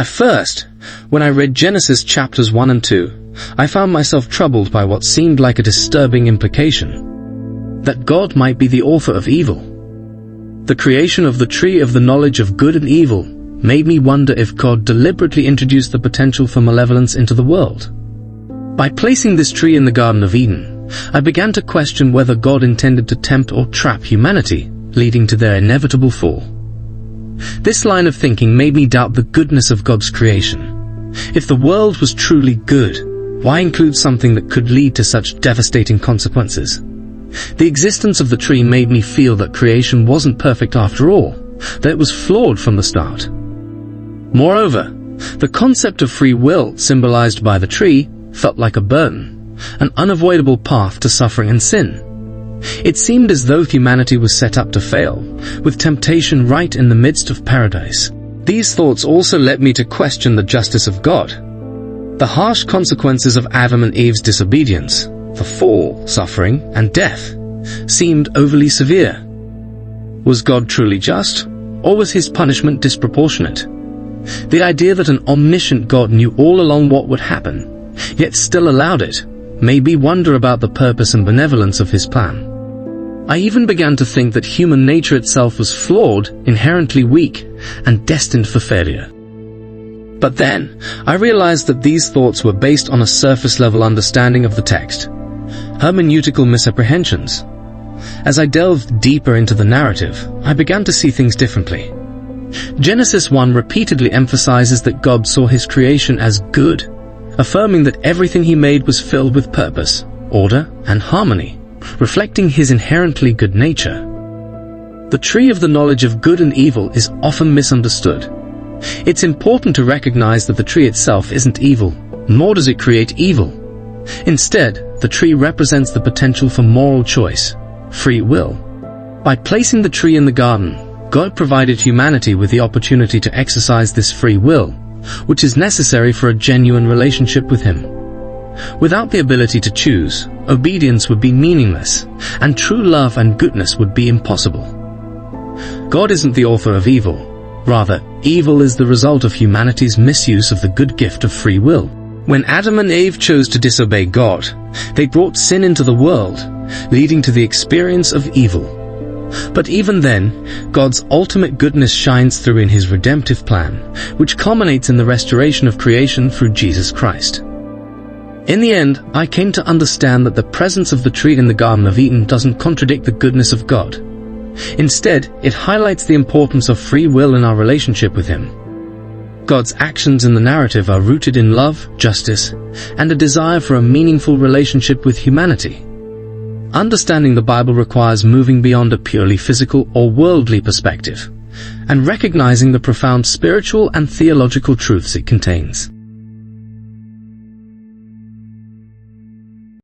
At first, when I read Genesis chapters 1 and 2, I found myself troubled by what seemed like a disturbing implication, that God might be the author of evil. The creation of the tree of the knowledge of good and evil made me wonder if God deliberately introduced the potential for malevolence into the world. By placing this tree in the Garden of Eden, I began to question whether God intended to tempt or trap humanity, leading to their inevitable fall. This line of thinking made me doubt the goodness of God's creation. If the world was truly good, why include something that could lead to such devastating consequences? The existence of the tree made me feel that creation wasn't perfect after all, that it was flawed from the start. Moreover, the concept of free will symbolized by the tree felt like a burden, an unavoidable path to suffering and sin. It seemed as though humanity was set up to fail, with temptation right in the midst of paradise. These thoughts also led me to question the justice of God. The harsh consequences of Adam and Eve's disobedience, the fall, suffering, and death, seemed overly severe. Was God truly just, or was his punishment disproportionate? The idea that an omniscient God knew all along what would happen, yet still allowed it, made me wonder about the purpose and benevolence of his plan. I even began to think that human nature itself was flawed, inherently weak, and destined for failure. But then, I realized that these thoughts were based on a surface-level understanding of the text, hermeneutical misapprehensions. As I delved deeper into the narrative, I began to see things differently. Genesis 1 repeatedly emphasizes that God saw his creation as good, affirming that everything he made was filled with purpose, order, and harmony, reflecting his inherently good nature. The tree of the knowledge of good and evil is often misunderstood. It's important to recognize that the tree itself isn't evil, nor does it create evil. Instead, the tree represents the potential for moral choice, free will. By placing the tree in the garden, God provided humanity with the opportunity to exercise this free will, which is necessary for a genuine relationship with him. Without the ability to choose, obedience would be meaningless, and true love and goodness would be impossible. God isn't the author of evil. Rather, evil is the result of humanity's misuse of the good gift of free will. When Adam and Eve chose to disobey God, they brought sin into the world, leading to the experience of evil. But even then, God's ultimate goodness shines through in his redemptive plan, which culminates in the restoration of creation through Jesus Christ. In the end, I came to understand that the presence of the tree in the Garden of Eden doesn't contradict the goodness of God. Instead, it highlights the importance of free will in our relationship with him. God's actions in the narrative are rooted in love, justice, and a desire for a meaningful relationship with humanity. Understanding the Bible requires moving beyond a purely physical or worldly perspective, and recognizing the profound spiritual and theological truths it contains.